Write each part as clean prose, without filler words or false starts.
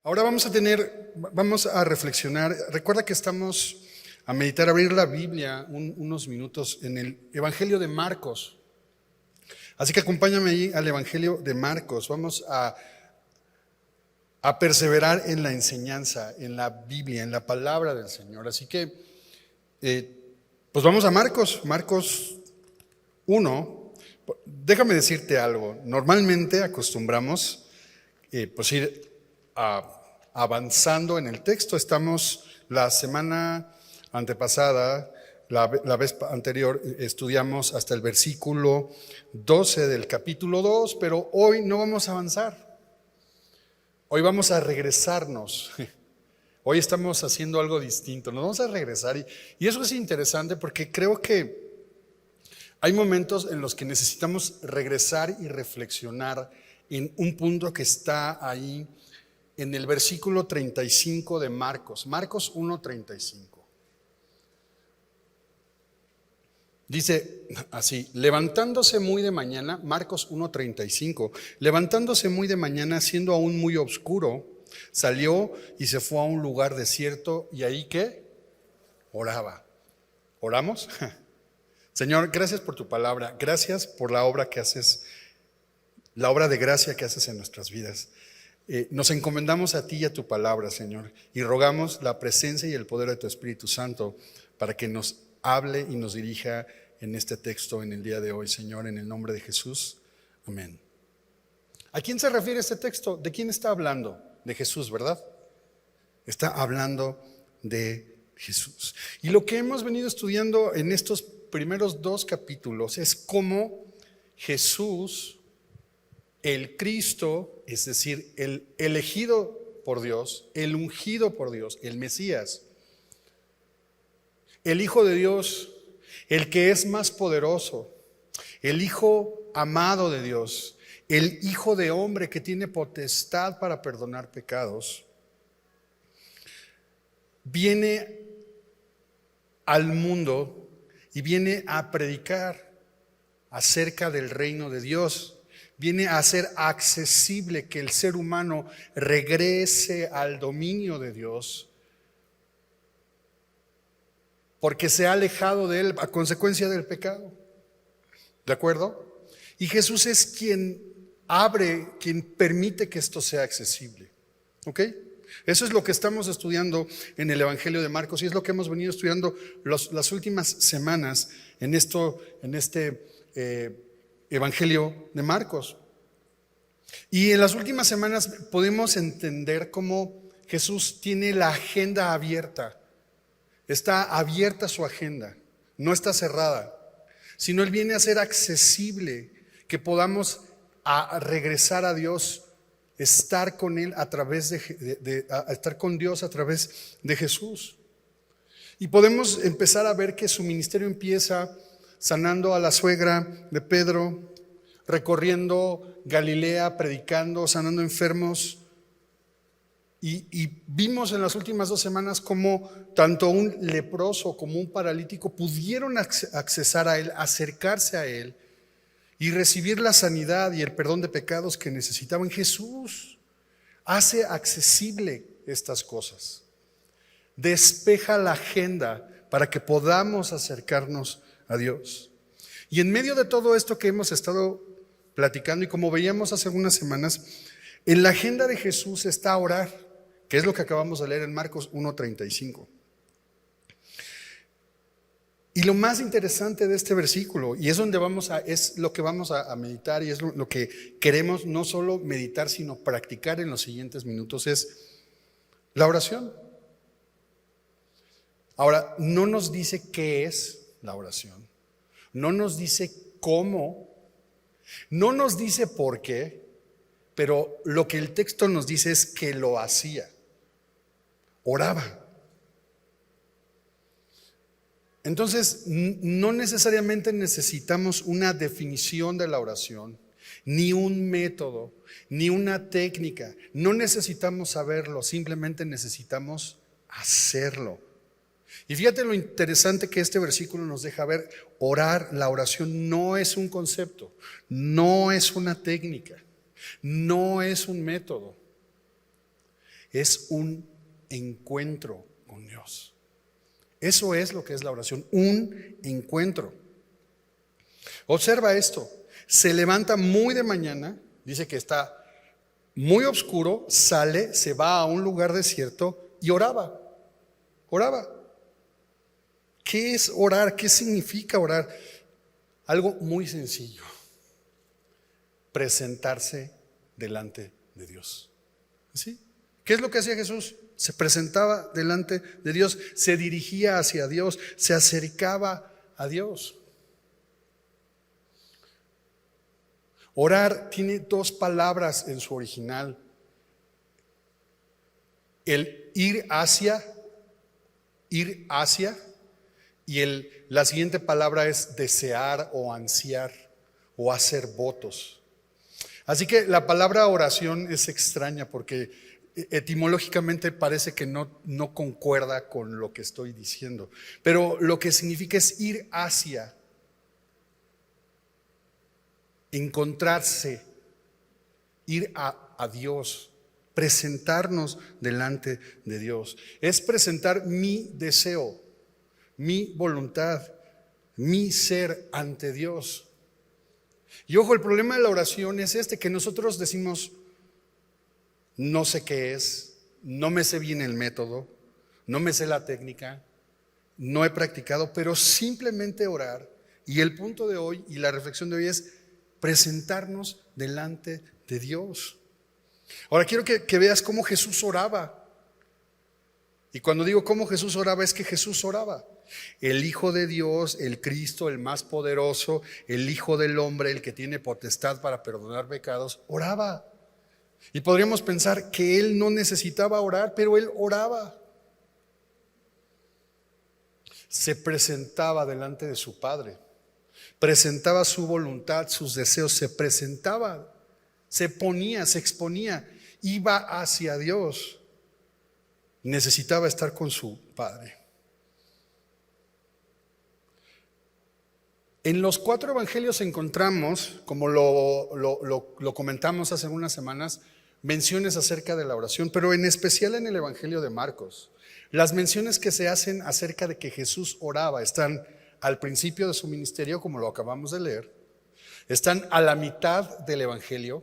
Ahora vamos a reflexionar. Recuerda que estamos a meditar, abrir la Biblia unos minutos en el Evangelio de Marcos. Así que acompáñame ahí al Evangelio de Marcos. Vamos a perseverar en la enseñanza, en la Biblia, en la palabra del Señor. Así que, pues vamos a Marcos 1. Déjame decirte algo. Normalmente acostumbramos pues ir avanzando en el texto. Estamos la semana antepasada, la vez anterior, estudiamos hasta el versículo 12 del capítulo 2, pero hoy no vamos a avanzar. Hoy vamos a regresarnos. Hoy estamos haciendo algo distinto. Nos vamos a regresar y eso es interesante porque creo que hay momentos en los que necesitamos regresar y reflexionar en un punto que está ahí en el versículo 35 de Marcos 1:35. Dice así: levantándose muy de mañana, Marcos 1:35, levantándose muy de mañana, siendo aún muy oscuro, salió y se fue a un lugar desierto y ahí ¿qué? Oraba. ¿Oramos? Señor, gracias por tu palabra, gracias por la obra que haces, la obra de gracia que haces en nuestras vidas. Nos encomendamos a ti y a tu palabra, Señor, y rogamos la presencia y el poder de tu Espíritu Santo para que nos hable y nos dirija en este texto en el día de hoy, Señor, en el nombre de Jesús. Amén. ¿A quién se refiere este texto? ¿De quién está hablando? De Jesús, ¿verdad? Está hablando de Jesús. Y lo que hemos venido estudiando en estos primeros 2 capítulos es cómo Jesús, el Cristo, es decir, el elegido por Dios, el ungido por Dios, el Mesías, el Hijo de Dios, el que es más poderoso, el Hijo amado de Dios, el Hijo de hombre que tiene potestad para perdonar pecados, viene al mundo y viene a predicar acerca del reino de Dios. Viene a hacer accesible que el ser humano regrese al dominio de Dios, porque se ha alejado de él a consecuencia del pecado. ¿De acuerdo? Y Jesús es quien abre, quien permite que esto sea accesible. ¿Ok? Eso es lo que estamos estudiando en el Evangelio de Marcos y es lo que hemos venido estudiando las últimas semanas en este Evangelio de Marcos. Y en las últimas semanas podemos entender cómo Jesús tiene la agenda abierta. Está abierta su agenda, no está cerrada, sino Él viene a ser accesible, que podamos regresar a Dios, estar con Él a través estar con Dios a través de Jesús. Y podemos empezar a ver que su ministerio empieza sanando a la suegra de Pedro, recorriendo Galilea, predicando, sanando enfermos. Y vimos en las últimas 2 semanas cómo tanto un leproso como un paralítico pudieron accesar a Él, acercarse a Él y recibir la sanidad y el perdón de pecados que necesitaban. Jesús hace accesible estas cosas, despeja la agenda para que podamos acercarnos a Dios. Y en medio de todo esto que hemos estado platicando y como veíamos hace algunas semanas, en la agenda de Jesús está orar, que es lo que acabamos de leer en Marcos 1:35. Y lo más interesante de este versículo, y es donde es lo que vamos a meditar y es lo que queremos no solo meditar, sino practicar en los siguientes minutos, es la oración. Ahora, no nos dice qué es la oración, no nos dice cómo, no nos dice por qué, pero lo que el texto nos dice es que lo hacía, oraba. Entonces, no necesariamente necesitamos una definición de la oración, ni un método, ni una técnica. No necesitamos saberlo, simplemente necesitamos hacerlo. Y fíjate lo interesante que este versículo nos deja ver. Orar, la oración no es un concepto, no es una técnica, no es un método. es un encuentro con Dios. Eso es lo que es la oración, un encuentro. Observa esto, se levanta muy de mañana, dice que está muy oscuro, sale, se va a un lugar desierto y oraba. ¿Qué es orar? ¿Qué significa orar? Algo muy sencillo, presentarse delante de Dios. ¿Sí? ¿Qué es lo que hacía Jesús? Se presentaba delante de Dios, se dirigía hacia Dios, se acercaba a Dios. Orar tiene dos palabras en su original. El ir hacia, y la siguiente palabra es desear o ansiar o hacer votos. Así que la palabra oración es extraña porque etimológicamente parece que no concuerda con lo que estoy diciendo, pero lo que significa es ir hacia, encontrarse, ir a Dios, presentarnos delante de Dios. Es presentar mi deseo, mi voluntad, mi ser ante Dios. Y ojo, el problema de la oración es que nosotros decimos, no sé qué es, no me sé bien el método, no me sé la técnica, no he practicado, pero simplemente orar. Y el punto de hoy y la reflexión de hoy es presentarnos delante de Dios. Ahora quiero que veas cómo Jesús oraba. Y cuando digo cómo Jesús oraba, es que Jesús oraba. El Hijo de Dios, el Cristo, el más poderoso, el Hijo del hombre, el que tiene potestad para perdonar pecados, oraba. Y podríamos pensar que Él no necesitaba orar, pero Él oraba. Se presentaba delante de su Padre, presentaba su voluntad, sus deseos, se presentaba, se ponía, se exponía, iba hacia Dios. Necesitaba estar con su Padre. En los 4 evangelios encontramos, como lo comentamos hace unas semanas, menciones acerca de la oración, pero en especial en el evangelio de Marcos. Las menciones que se hacen acerca de que Jesús oraba están al principio de su ministerio, como lo acabamos de leer, están a la mitad del evangelio,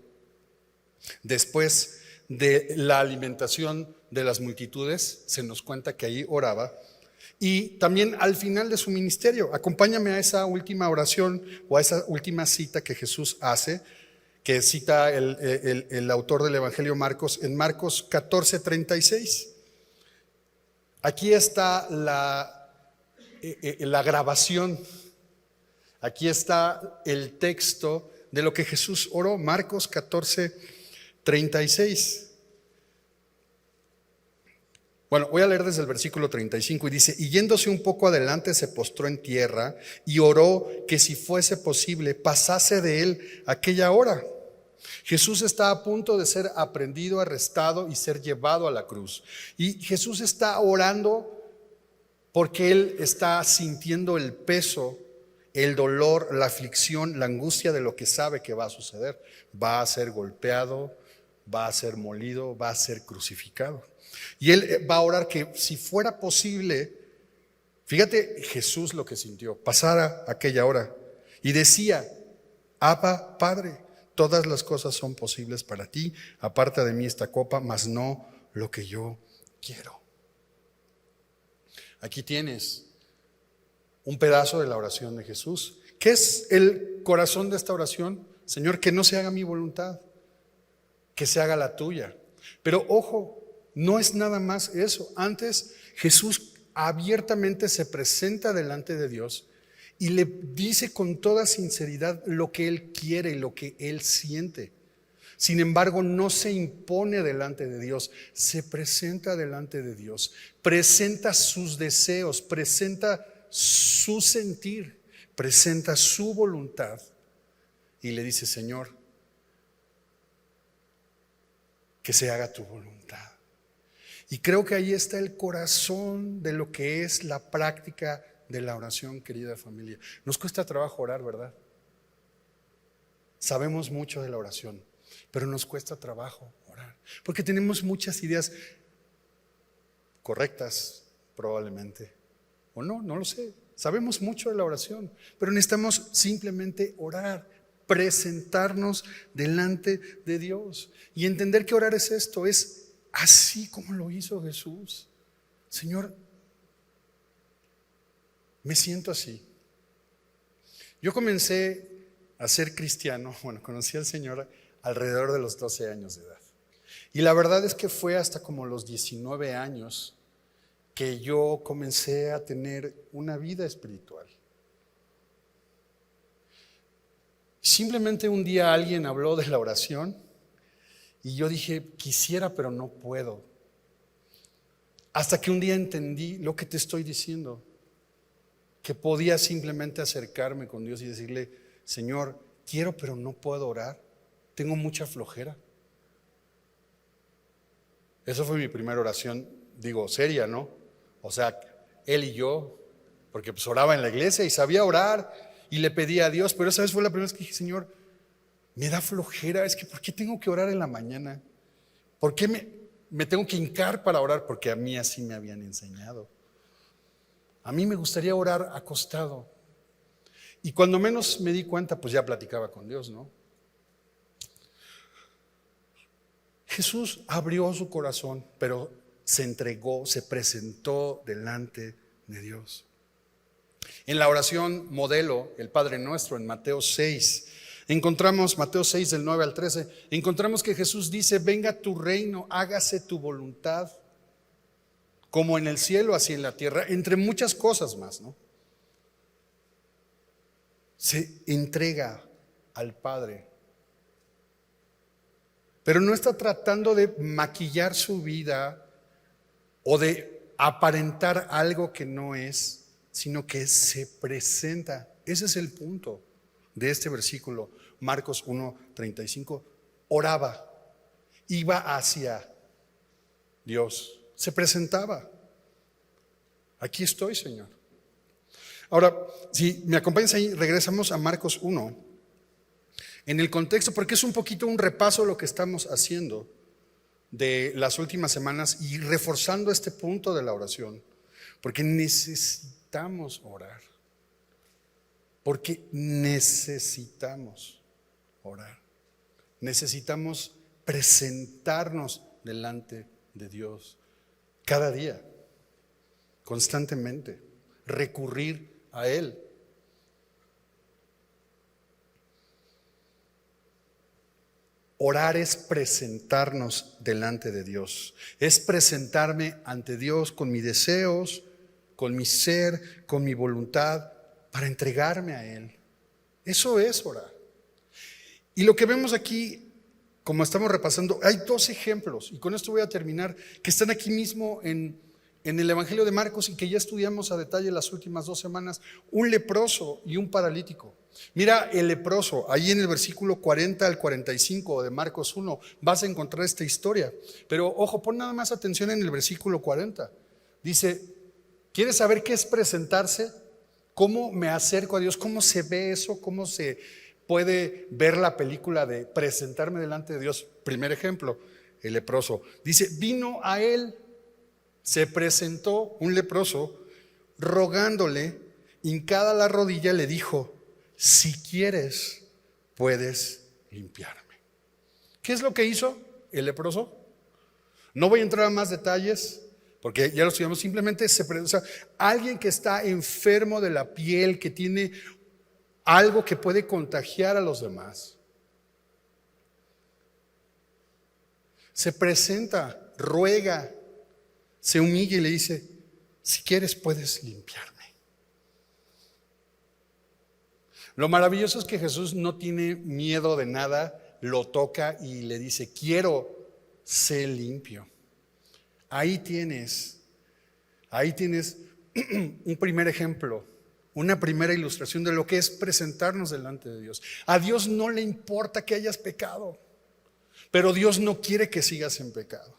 después de la alimentación de las multitudes, se nos cuenta que ahí oraba, y también al final de su ministerio. Acompáñame a esa última oración o a esa última cita que Jesús hace, que cita el autor del evangelio Marcos, en Marcos 14:36. Aquí está la grabación, aquí está el texto de lo que Jesús oró, Marcos 14:36. Bueno, voy a leer desde el versículo 35 y dice: y yéndose un poco adelante se postró en tierra y oró que si fuese posible pasase de él aquella hora. Jesús está a punto de ser aprehendido, arrestado y ser llevado a la cruz. Y Jesús está orando porque Él está sintiendo el peso, el dolor, la aflicción, la angustia de lo que sabe que va a suceder. Va a ser golpeado, va a ser molido, va a ser crucificado. Y Él va a orar que si fuera posible, fíjate Jesús lo que sintió, pasara aquella hora. Y decía: Abba, Padre, todas las cosas son posibles para ti, aparta de mí esta copa, mas no lo que yo quiero. Aquí tienes un pedazo de la oración de Jesús. ¿Qué es el corazón de esta oración? Señor, que no se haga mi voluntad, que se haga la tuya. Pero ojo, no es nada más eso. Antes Jesús abiertamente se presenta delante de Dios y le dice con toda sinceridad lo que Él quiere y lo que Él siente. Sin embargo, no se impone delante de Dios, se presenta delante de Dios, presenta sus deseos, presenta su sentir, presenta su voluntad y le dice: Señor, que se haga tu voluntad. Y creo que ahí está el corazón de lo que es la práctica de la oración, querida familia. Nos cuesta trabajo orar, ¿verdad? Sabemos mucho de la oración, pero nos cuesta trabajo orar, porque tenemos muchas ideas. correctas, probablemente. O no, no lo sé. Sabemos mucho de la oración, pero necesitamos simplemente orar, presentarnos delante de Dios y entender que orar es esto, es así como lo hizo Jesús. Señor, me siento así. Yo comencé a ser cristiano, conocí al Señor alrededor de los 12 años de edad. Y la verdad es que fue hasta como los 19 años que yo comencé a tener una vida espiritual. Simplemente un día alguien habló de la oración y yo dije, quisiera, pero no puedo. Hasta que un día entendí lo que te estoy diciendo, que podía simplemente acercarme con Dios y decirle, Señor, quiero, pero no puedo orar, tengo mucha flojera. Esa fue mi primera oración, digo, seria, ¿no? O sea, él y yo, porque pues oraba en la iglesia y sabía orar y le pedía a Dios, pero esa vez fue la primera vez que dije, Señor, me da flojera, es que ¿por qué tengo que orar en la mañana? ¿Por qué me tengo que hincar para orar? Porque a mí así me habían enseñado. A mí me gustaría orar acostado. Y cuando menos me di cuenta, pues ya platicaba con Dios, ¿no? Jesús abrió su corazón, pero se entregó, se presentó delante de Dios. En la oración modelo, el Padre Nuestro, en Mateo 6, encontramos, Mateo 6 del 9 al 13, encontramos que Jesús dice, venga tu reino, hágase tu voluntad, como en el cielo, así en la tierra, entre muchas cosas más, ¿no? Se entrega al Padre, pero no está tratando de maquillar su vida o de aparentar algo que no es, sino que se presenta. Ese es el punto de este versículo, Marcos 1:35. Oraba, iba hacia Dios, se presentaba. Aquí estoy, Señor. Ahora, si me acompañas ahí, regresamos a Marcos 1, en el contexto, porque es un poquito un repaso de lo que estamos haciendo de las últimas semanas y reforzando este punto de la oración, porque necesitamos orar, porque necesitamos orar, necesitamos presentarnos delante de Dios cada día, constantemente, recurrir a Él. Orar es presentarnos delante de Dios, es presentarme ante Dios con mis deseos, con mi ser, con mi voluntad, para entregarme a Él. Eso es orar. Y lo que vemos aquí, como estamos repasando, hay dos ejemplos, y con esto voy a terminar, que están aquí mismo en el Evangelio de Marcos y que ya estudiamos a detalle las últimas 2 semanas, un leproso y un paralítico. Mira el leproso, ahí en el versículo 40 al 45 de Marcos 1 vas a encontrar esta historia, pero ojo, pon nada más atención en el versículo 40. Dice, ¿quieres saber qué es presentarse? ¿Cómo me acerco a Dios? ¿Cómo se ve eso? ¿Cómo se puede ver la película de presentarme delante de Dios? Primer ejemplo, el leproso. Dice, vino a él, se presentó un leproso, rogándole, hincada la rodilla, le dijo, si quieres, puedes limpiarme. ¿Qué es lo que hizo el leproso? No voy a entrar a más detalles, porque ya lo estudiamos. Simplemente alguien que está enfermo de la piel, que tiene algo que puede contagiar a los demás, se presenta, ruega, se humilla y le dice, si quieres puedes limpiarme. Lo maravilloso es que Jesús no tiene miedo de nada, lo toca y le dice, quiero ser limpio. Ahí tienes un primer ejemplo, una primera ilustración de lo que es presentarnos delante de Dios. A Dios no le importa que hayas pecado, pero Dios no quiere que sigas en pecado.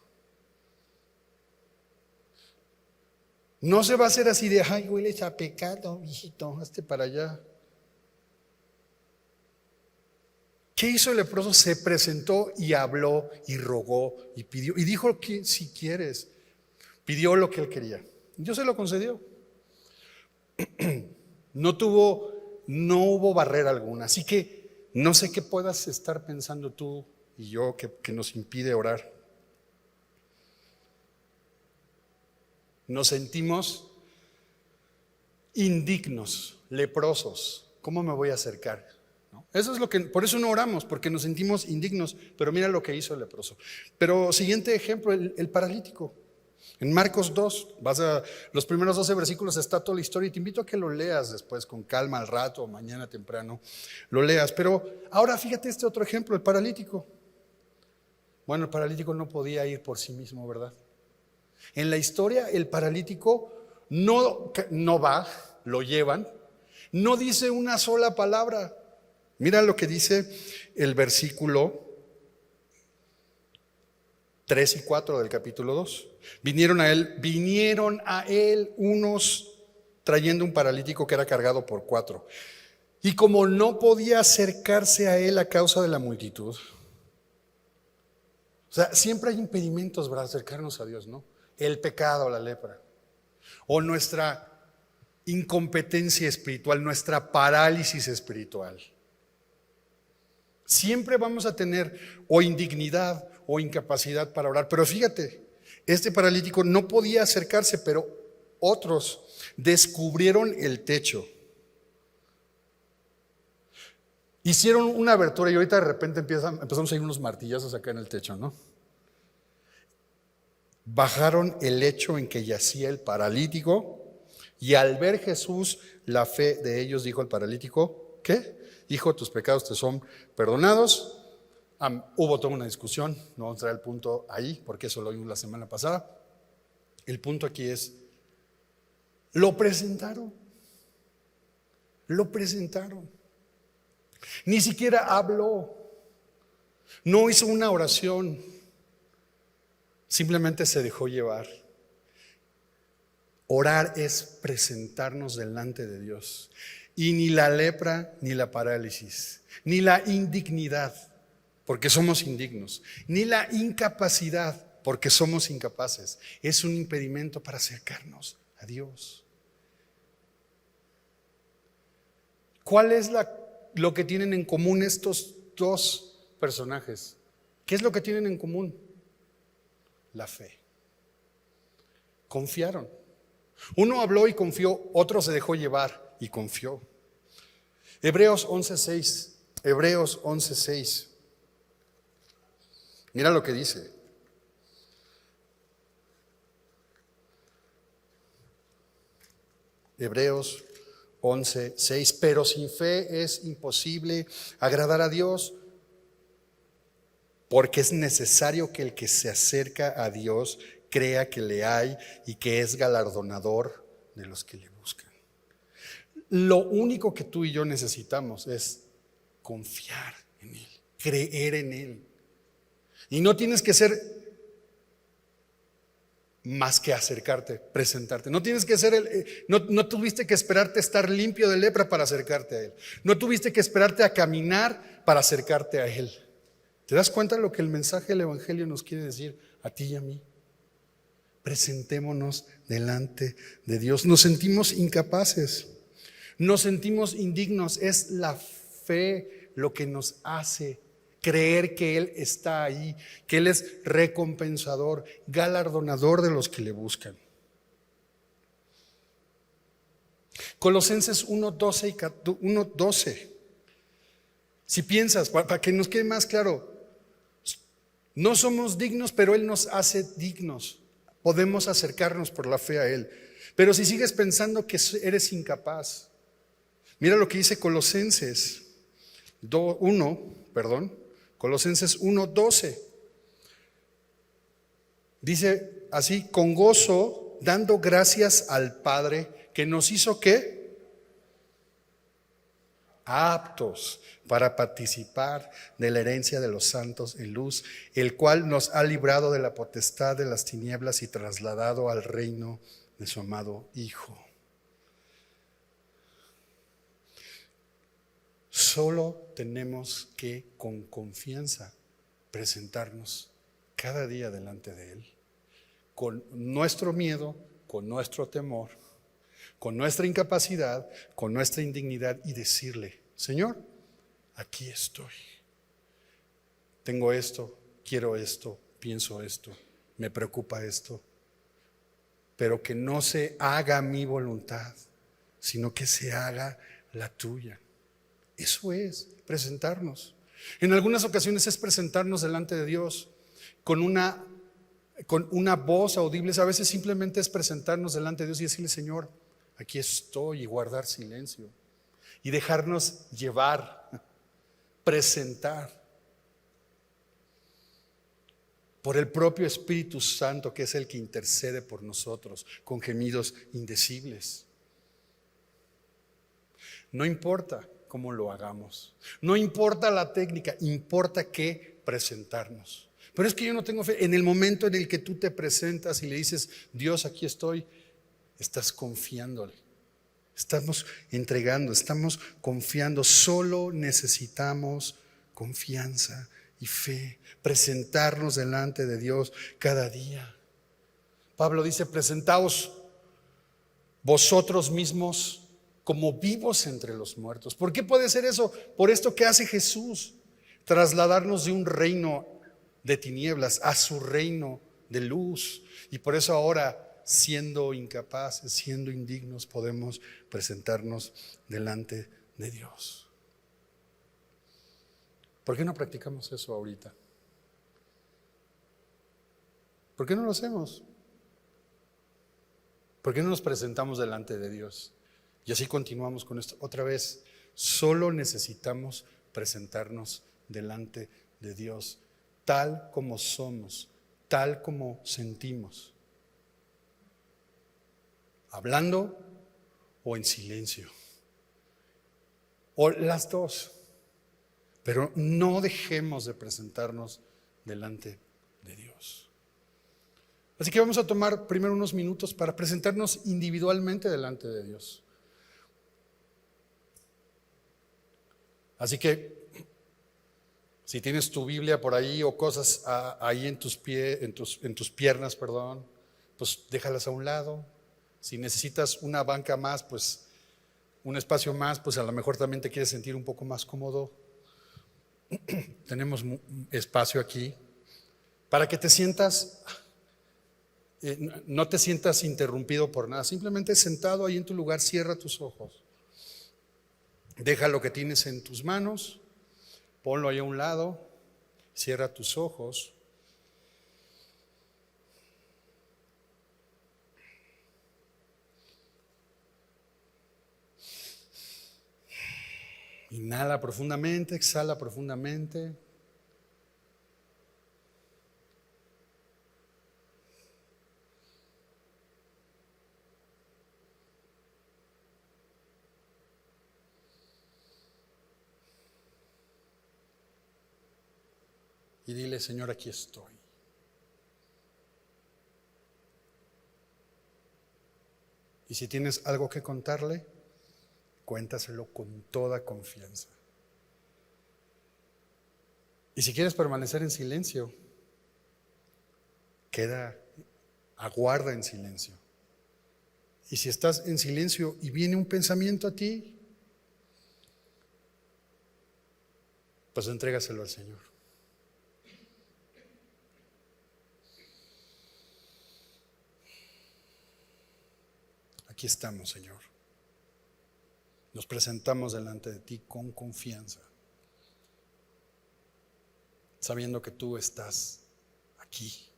No se va a hacer así de, ay, hueles a pecado, hijito, hazte para allá. ¿Qué hizo el leproso? Se presentó y habló y rogó y pidió y dijo que si quieres. Pidió lo que él quería. Dios se lo concedió. No hubo barrera alguna. Así que no sé qué puedas estar pensando tú y yo que nos impide orar. Nos sentimos indignos, leprosos. ¿Cómo me voy a acercar? ¿No? Eso es por eso no oramos, porque nos sentimos indignos. Pero mira lo que hizo el leproso. Pero siguiente ejemplo, el paralítico. En Marcos 2, los primeros 12 versículos está toda la historia y te invito a que lo leas después con calma al rato o mañana temprano, lo leas. Pero ahora fíjate este otro ejemplo, el paralítico. Bueno, el paralítico no podía ir por sí mismo, ¿verdad? En la historia el paralítico no va, lo llevan, no dice una sola palabra. Mira lo que dice el versículo 3 y 4 del capítulo 2. Vinieron a él unos trayendo un paralítico que era cargado por 4. Y como no podía acercarse a él a causa de la multitud. O sea, siempre hay impedimentos para acercarnos a Dios, ¿no? El pecado, la lepra, o nuestra incompetencia espiritual, nuestra parálisis espiritual. Siempre vamos a tener o indignidad o incapacidad para orar. Pero fíjate, este paralítico no podía acercarse, pero otros descubrieron el techo. Hicieron una abertura y ahorita de repente empezamos a ir unos martillazos acá en el techo, ¿no? Bajaron el lecho en que yacía el paralítico y al ver Jesús la fe de ellos, dijo al paralítico, ¿qué? Hijo, tus pecados te son perdonados. Hubo toda una discusión, no vamos a traer el punto ahí porque eso lo vimos la semana pasada. El punto aquí es, lo presentaron. Ni siquiera habló, no hizo una oración, simplemente se dejó llevar. Orar es presentarnos delante de Dios. Y ni la lepra, ni la parálisis, ni la indignidad, porque somos indignos, ni la incapacidad, porque somos incapaces, es un impedimento para acercarnos a Dios. ¿Cuál es lo que tienen en común estos dos personajes? ¿Qué es lo que tienen en común? La fe. Confiaron. Uno habló y confió, otro se dejó llevar y confió. Hebreos 11:6. Mira lo que dice. Hebreos 11:6. Pero sin fe es imposible agradar a Dios, porque es necesario que el que se acerca a Dios crea que le hay y que es galardonador de los que le buscan. Lo único que tú y yo necesitamos es confiar en Él, creer en Él. Y no tienes que ser más que acercarte, presentarte. No tienes que ser no tuviste que esperarte estar limpio de lepra para acercarte a Él. No tuviste que esperarte a caminar para acercarte a Él. ¿Te das cuenta de lo que el mensaje del Evangelio nos quiere decir a ti y a mí? Presentémonos delante de Dios. Nos sentimos incapaces, nos sentimos indignos. Es la fe lo que nos hace creer que Él está ahí, que Él es recompensador, galardonador de los que le buscan. Colosenses 1:12. Si piensas, para que nos quede más claro, no somos dignos, pero Él nos hace dignos. Podemos acercarnos por la fe a Él. Pero si sigues pensando que eres incapaz, mira lo que dice Colosenses 1:12. Dice así: con gozo, dando gracias al Padre que nos hizo ¿qué? Aptos para participar de la herencia de los santos en luz, el cual nos ha librado de la potestad de las tinieblas y trasladado al reino de su amado Hijo. Solo tenemos que con confianza presentarnos cada día delante de Él, con nuestro miedo, con nuestro temor, con nuestra incapacidad, con nuestra indignidad y decirle: Señor, aquí estoy. Tengo esto, quiero esto, pienso esto, me preocupa esto, pero que no se haga mi voluntad, sino que se haga la tuya. Eso es presentarnos. En algunas ocasiones es presentarnos delante de Dios con una voz audible. A veces simplemente es presentarnos delante de Dios y decirle: Señor, aquí estoy, y guardar silencio y dejarnos llevar, presentar por el propio Espíritu Santo, que es el que intercede por nosotros con gemidos indecibles. No importa cómo lo hagamos, no importa la técnica, importa que presentarnos. Pero es que yo no tengo fe. En el momento en el que tú te presentas y le dices: Dios, aquí estoy, estás confiándole, estamos entregando, estamos confiando. Solo necesitamos confianza y fe, presentarnos delante de Dios cada día. Pablo dice: presentaos vosotros mismos como vivos entre los muertos. ¿Por qué puede ser eso? Por esto que hace Jesús: trasladarnos de un reino de tinieblas a su reino de luz. Y por eso ahora, siendo incapaces, siendo indignos, podemos presentarnos delante de Dios. ¿Por qué no practicamos eso ahorita? ¿Por qué no lo hacemos? ¿Por qué no nos presentamos delante de Dios? Y así continuamos con esto. Otra vez, solo necesitamos presentarnos delante de Dios, tal como somos, tal como sentimos, hablando o en silencio, o las dos. Pero no dejemos de presentarnos delante de Dios. Así que vamos a tomar primero unos minutos para presentarnos individualmente delante de Dios. Así que si tienes tu Biblia por ahí o cosas ahí en tus piernas, pues déjalas a un lado. Si necesitas una banca más, pues un espacio más, pues a lo mejor también te quieres sentir un poco más cómodo. Tenemos espacio aquí para que te sientas, no te sientas interrumpido por nada. Simplemente sentado ahí en tu lugar, cierra tus ojos, deja lo que tienes en tus manos, ponlo ahí a un lado, cierra tus ojos. Inhala profundamente, exhala profundamente. Y dile: Señor, aquí estoy. Y si tienes algo que contarle, cuéntaselo con toda confianza. Y si quieres permanecer en silencio, aguarda en silencio. Y si estás en silencio y viene un pensamiento a ti, pues entrégaselo al Señor. Aquí estamos, Señor. Nos presentamos delante de ti con confianza, sabiendo que tú estás aquí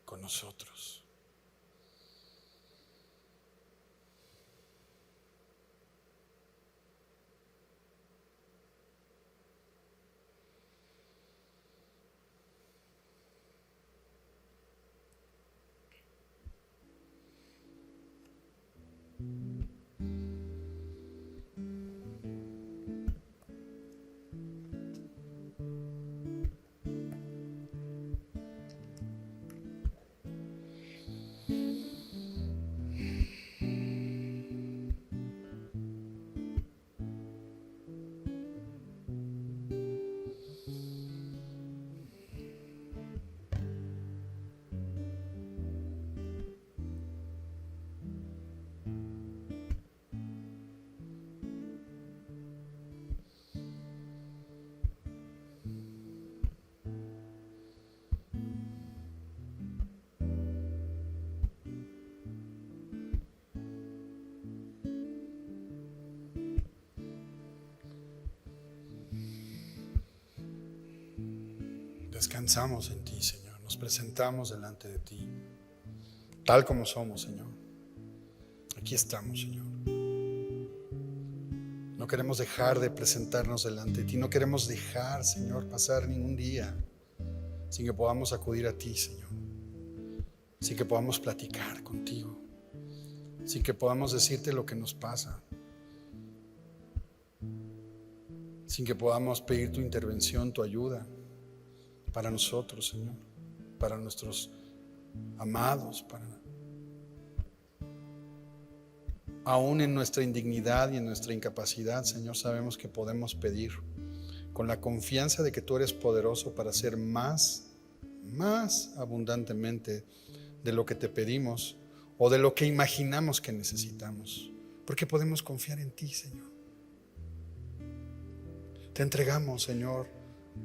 con nosotros. Descansamos en ti, Señor. Nos presentamos delante de ti, tal como somos, Señor. Aquí estamos, Señor. No queremos dejar de presentarnos delante de ti. No queremos dejar, Señor, pasar ningún día sin que podamos acudir a ti, Señor. Sin que podamos platicar contigo. Sin que podamos decirte lo que nos pasa. Sin que podamos pedir tu intervención, tu ayuda para nosotros, Señor. Para nuestros amados, aún en nuestra indignidad y en nuestra incapacidad, Señor, sabemos que podemos pedir con la confianza de que tú eres poderoso para hacer más abundantemente de lo que te pedimos o de lo que imaginamos que necesitamos, porque podemos confiar en ti, Señor. Te entregamos, Señor,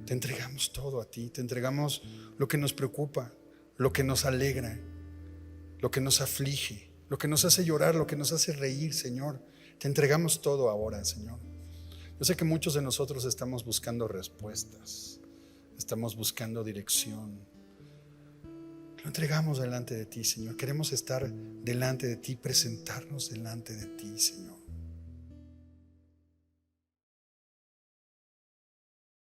te entregamos todo a ti, te entregamos lo que nos preocupa, lo que nos alegra, lo que nos aflige, lo que nos hace llorar, lo que nos hace reír, Señor. Te entregamos todo ahora, Señor. Yo sé que muchos de nosotros estamos buscando respuestas, estamos buscando dirección. Lo entregamos delante de ti, Señor. Queremos estar delante de ti, presentarnos delante de ti, Señor.